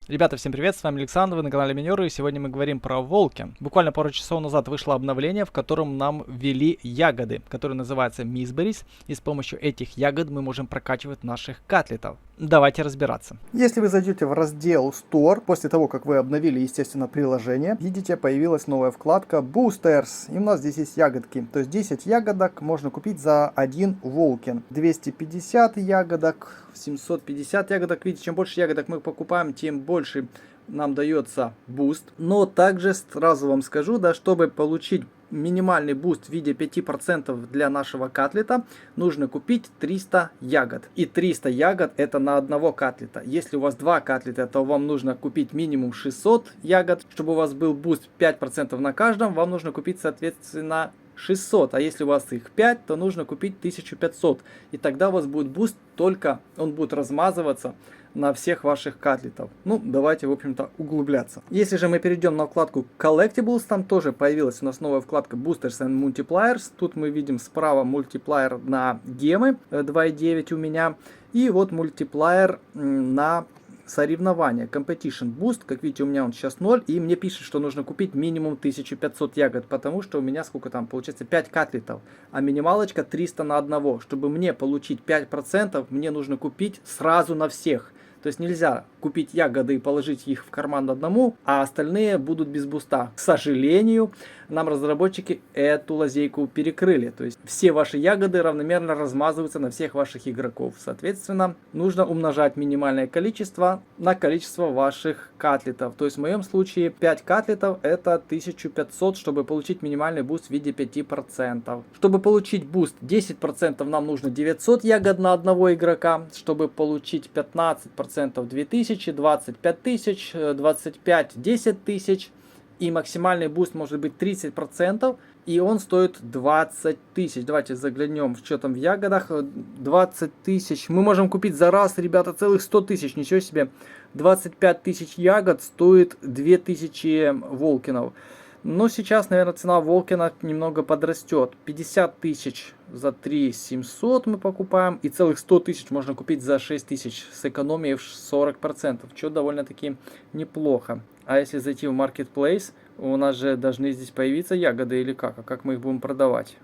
Ребята, всем привет, с вами Александр, вы на канале Минеры, и сегодня мы говорим про волки. Буквально пару часов назад вышло обновление, в котором нам ввели ягоды, которые называются Мисберис, и с помощью этих ягод мы можем прокачивать наших котлетов. Давайте разбираться. Если вы зайдете в раздел Store, после того, как вы обновили, естественно, приложение, видите, появилась новая вкладка Boosters, и у нас здесь есть ягодки. То есть 10 ягодок можно купить за один волкин. 250 ягодок, 750 ягодок. Видите, чем больше ягодок мы покупаем, тем больше нам дается буст. Но также сразу вам скажу, да, чтобы получить минимальный буст в виде 5% для нашего котлета, нужно купить 300 ягод. И 300 ягод это на одного котлета. Если у вас 2 котлета, то вам нужно купить минимум 600 ягод. Чтобы у вас был буст 5% на каждом, вам нужно купить, соответственно, 600. А если у вас их 5, то нужно купить 1500. И тогда у вас будет буст, только он будет размазываться на всех ваших котлетов. Ну, давайте, в общем-то, углубляться. Если же мы перейдем на вкладку Collectibles, там тоже появилась у нас новая вкладка Boosters and Multipliers. Тут мы видим справа мультиплеер на гемы 2.9 у меня. И вот мультиплеер на соревнования, Competition Boost. Как видите, у меня он сейчас 0. И мне пишет, что нужно купить минимум 1500 ягод, потому что у меня сколько там получается? 5 котлетов. А минималочка 300 на одного. Чтобы мне получить 5%, мне нужно купить сразу на всех. То есть нельзя купить ягоды и положить их в карман одному, а остальные будут без буста. К сожалению, нам разработчики эту лазейку перекрыли. То есть все ваши ягоды равномерно размазываются на всех ваших игроков. Соответственно, нужно умножать минимальное количество на количество ваших котлетов. То есть в моем случае 5 котлетов это 1500, чтобы получить минимальный буст в виде 5%. Чтобы получить буст 10%, нам нужно 900 ягод на одного игрока. Чтобы получить 15%, 2000, 25 тысяч, 25, 10 тысяч. И максимальный буст может быть 30%. И он стоит 20 тысяч. Давайте заглянем, что там в ягодах. 20 тысяч. Мы можем купить за раз, ребята, целых 100 тысяч. Ничего себе. 25 тысяч ягод стоит 2000 волкинов. Но сейчас, наверное, цена волкина немного подрастет. 50 тысяч за 3 700 мы покупаем. И целых 100 тысяч можно купить за 6 тысяч с экономией в 40%. Что довольно-таки неплохо. А если зайти в Marketplace, у нас же должны здесь появиться ягоды или как? А как мы их будем продавать?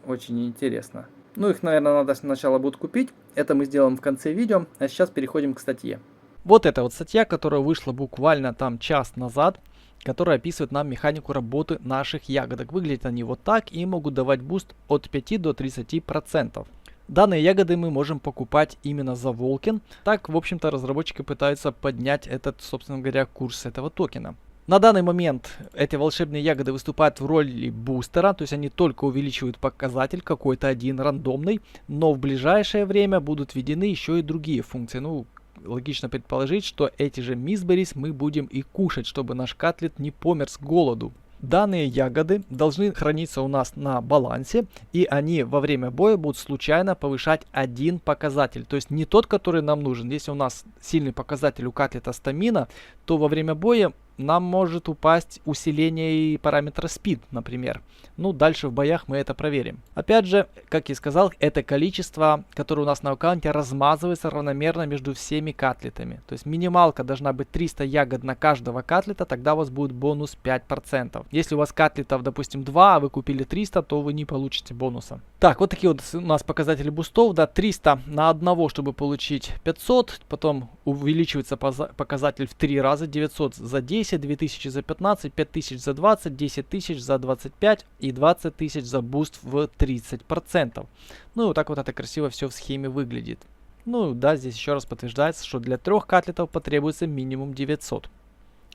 Очень интересно. Ну, их, наверное, надо сначала будет купить. Это мы сделаем в конце видео. А сейчас переходим к статье. Вот эта вот статья, которая вышла буквально там час назад, которая описывает нам механику работы наших ягодок. Выглядят они вот так и могут давать буст от 5 до 30%. Данные ягоды мы можем покупать именно за волкин. Так, в общем-то, разработчики пытаются поднять этот, собственно говоря, курс этого токена. На данный момент эти волшебные ягоды выступают в роли бустера, то есть они только увеличивают показатель какой-то один рандомный, но в ближайшее время будут введены еще и другие функции. Ну, логично предположить, что эти же мисберис мы будем и кушать, чтобы наш котлет не помер с голоду. Данные ягоды должны храниться у нас на балансе, и они во время боя будут случайно повышать один показатель. То есть не тот, который нам нужен. Если у нас сильный показатель у котлета стамина, то во время боя нам может упасть усиление параметра speed, например. Ну, дальше в боях мы это проверим. Опять же, как я сказал, это количество, которое у нас на аккаунте, размазывается равномерно между всеми котлетами. То есть минималка должна быть 300 ягод на каждого котлета, тогда у вас будет бонус 5%. Если у вас котлетов, допустим, 2, а вы купили 300, то вы не получите бонуса. Так, вот такие вот у нас показатели бустов. Да, 300 на одного, чтобы получить 500. Потом увеличивается показатель в 3 раза. 900 за 10, 2000 за 15, 5000 за 20, 10 тысяч за 25 и 20 тысяч за буст в 30%. Ну и вот так вот это красиво все в схеме выглядит. Ну да, здесь еще раз подтверждается, что для 3 котлетов потребуется минимум 900.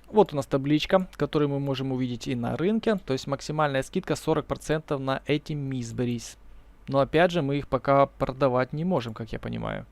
Вот у нас табличка, которую мы можем увидеть и на рынке. То есть максимальная скидка 40% на эти мисберис. Но опять же мы их пока продавать не можем, как я понимаю.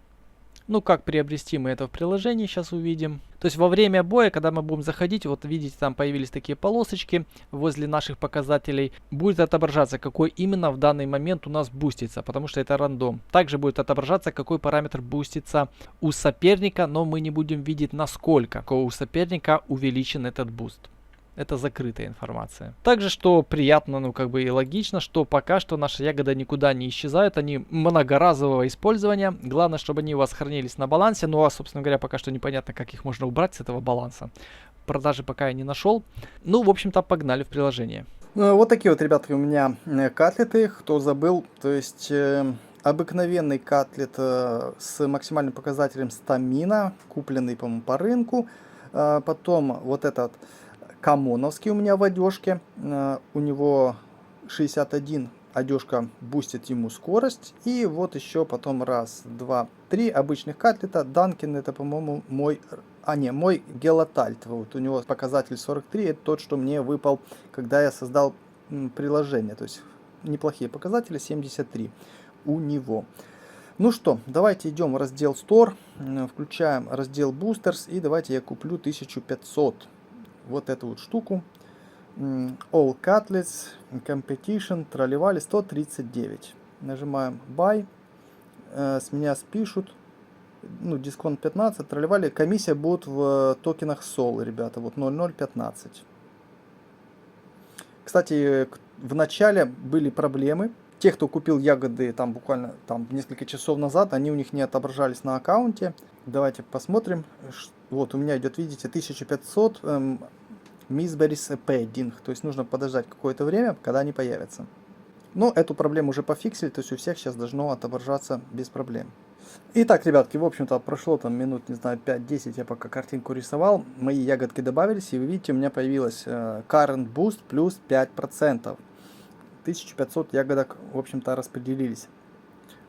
Ну, как приобрести, мы это в приложении сейчас увидим. То есть во время боя, когда мы будем заходить, вот видите, там появились такие полосочки возле наших показателей. Будет отображаться, какой именно в данный момент у нас бустится, потому что это рандом. Также будет отображаться, какой параметр бустится у соперника, но мы не будем видеть, насколько у соперника увеличен этот буст. это закрытая информация. Также, что приятно, ну как бы и логично, что пока что наши ягоды никуда не исчезают, они многоразового использования. Главное, чтобы они у вас хранились на балансе. Ну а, собственно говоря, пока что непонятно, как их можно убрать с этого баланса. Продажи пока я не нашел. Ну, в общем-то, погнали в приложение. Вот такие вот, ребятки, у меня котлеты, кто забыл, то есть обыкновенный котлет с максимальным показателем стамина, купленный, по-моему, по рынку. Потом вот этот камоновский у меня в одежке, у него 61 одежка бустит ему скорость. И вот еще потом раз, два, три обычных котлета. Данкин, это, по-моему, мой гелотальт. Вот у него показатель 43, это тот, что мне выпал, когда я создал приложение. То есть неплохие показатели, 73 у него. Ну что, давайте идем в раздел Store, включаем раздел Boosters и давайте я куплю 1500. Вот эту вот штуку. All Cutlets, Competition, тролливали 139. Нажимаем Buy. С меня спишут. Ну, дисконт 15, тролливали. Комиссия будет в токенах SOL, ребята. Вот 0,015. Кстати, в начале были проблемы. Те, кто купил ягоды там буквально там несколько часов назад, они у них не отображались на аккаунте. Давайте посмотрим. Вот у меня идет, видите, 1500 Missberries Padding. То есть нужно подождать какое-то время, когда они появятся. Но эту проблему уже пофиксили, то есть у всех сейчас должно отображаться без проблем. Итак, ребятки, в общем-то прошло там минут, не знаю, 5-10, я пока картинку рисовал. Мои ягодки добавились, и вы видите, у меня появилась Current Boost плюс 5%. 1500 ягодок, в общем-то, распределились.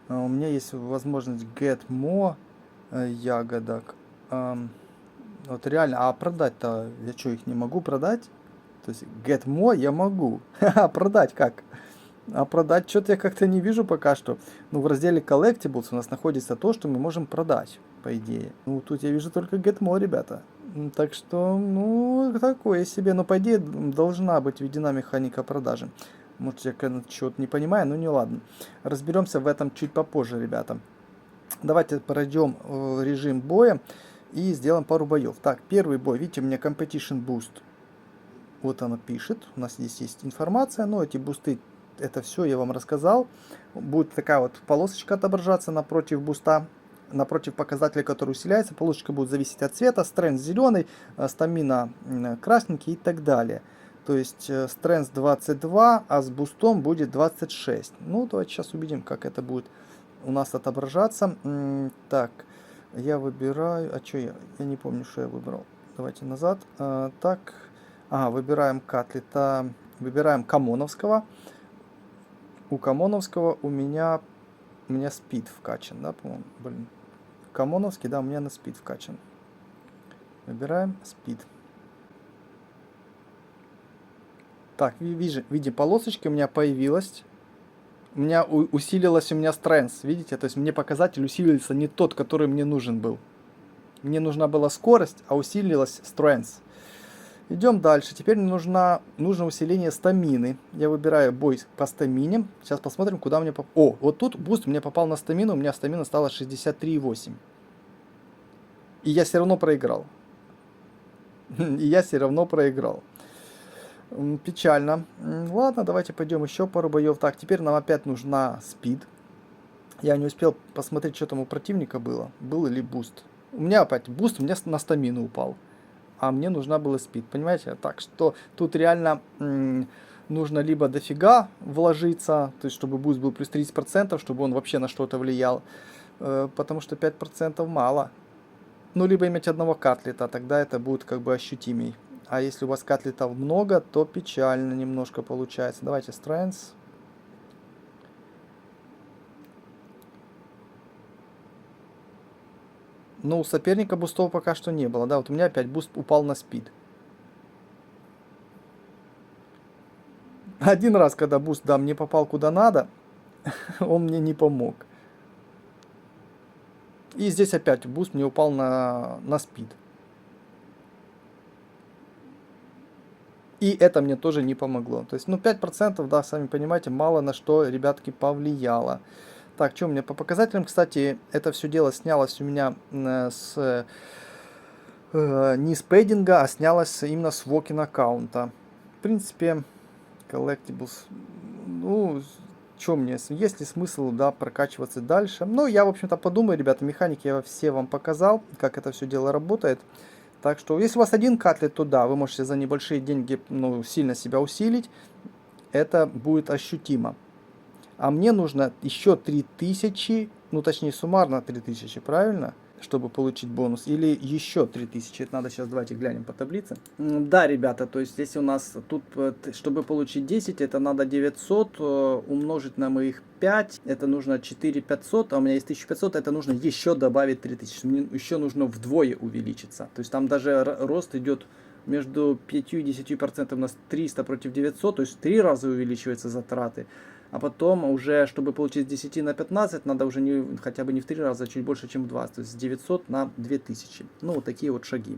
У меня есть возможность Get More ягодок. Вот реально, а продать-то я что, их не могу продать? То есть Get More я могу. А продать как? А продать что-то я как-то не вижу пока что. Ну, в разделе Collectibles у нас находится то, что мы можем продать, по идее. Ну, тут я вижу только Get More, ребята. Так что, ну, такое себе. Но, по идее, должна быть введена механика продажи. Может, я чего-то не понимаю, но не ладно. Разберемся в этом чуть попозже, ребята. Давайте пройдем в режим боя и сделаем пару боев. Так, первый бой. Видите, у меня Competition Boost. Вот оно пишет. У нас здесь есть информация. Но эти бусты, это все я вам рассказал. Будет такая вот полосочка отображаться напротив буста. Напротив показателя, который усиляется. Полосочка будет зависеть от цвета. Strength зеленый, стамина красненький и так далее. То есть Strength 22, а с бустом будет 26. Ну, давайте сейчас увидим, как это будет у нас отображаться. Так, я выбираю... А что я? Я не помню, что я выбрал. Давайте назад. Так, выбираем котлета. Выбираем Камоновского. У Камоновского у меня спид вкачан, да, по-моему? Блин. Камоновский, да, у меня на спид вкачан. Выбираем спид. Так, видите, полосочка у меня появилась. У меня усилилась у меня strength, видите? То есть мне показатель усилился не тот, который мне нужен был. Мне нужна была скорость, а усилилась strength. Идем дальше. Теперь мне нужно усиление стамины. Я выбираю бой по стамине. Сейчас посмотрим, куда мне попал. О, вот тут буст у меня попал на стамину. У меня стамина стала 63,8. И я все равно проиграл. Печально. Ладно, давайте пойдем еще пару боев. Так, теперь нам опять нужна спид. Я не успел посмотреть, что там у противника было. Был ли буст. У меня опять буст, у меня на стамину упал. А мне нужна была спид, понимаете? Так что тут реально нужно либо дофига вложиться, то есть чтобы буст был плюс 30%, чтобы он вообще на что-то влиял. Потому что 5% мало. Ну, либо иметь одного котлета, тогда это будет как бы ощутимей. А если у вас котлетов много, то печально немножко получается. Давайте Strengths. Ну, у соперника бустов пока что не было. Да, вот у меня опять буст упал на спид. Один раз, когда буст, да, мне попал куда надо, он мне не помог. И здесь опять буст мне упал на спид. И это мне тоже не помогло. То есть, ну, 5%, да, сами понимаете, мало на что, ребятки, повлияло. Так, что у меня по показателям, кстати, это все дело снялось у меня с не с пэддинга, а снялась именно с walk-in аккаунта. В принципе, collectibles, ну, что мне, есть ли смысл, да, прокачиваться дальше? Ну, я, в общем-то, подумаю, ребята, механики я все вам показал, как это все дело работает. Так что, если у вас один катлет, то да, вы можете за небольшие деньги, ну, сильно себя усилить. Это будет ощутимо. А мне нужно еще 3000, ну, точнее, суммарно 3000, правильно? Чтобы получить бонус. Или еще 3000. Это надо сейчас, давайте глянем по таблице. Да, ребята, то есть если у нас тут, чтобы получить 10, это надо 900 умножить на моих 5. Это нужно 4500, а у меня есть 1500. Это нужно еще добавить 3000. Мне еще нужно вдвое увеличиться. То есть там даже рост идет между 5 и 10%. У нас 300 против 900. То есть в 3 раза увеличиваются затраты. А потом уже, чтобы получить с 10 на 15, надо уже не, хотя бы не в 3 раза, а чуть больше, чем в 20. То есть с 900 на 2000. Ну, вот такие вот шаги.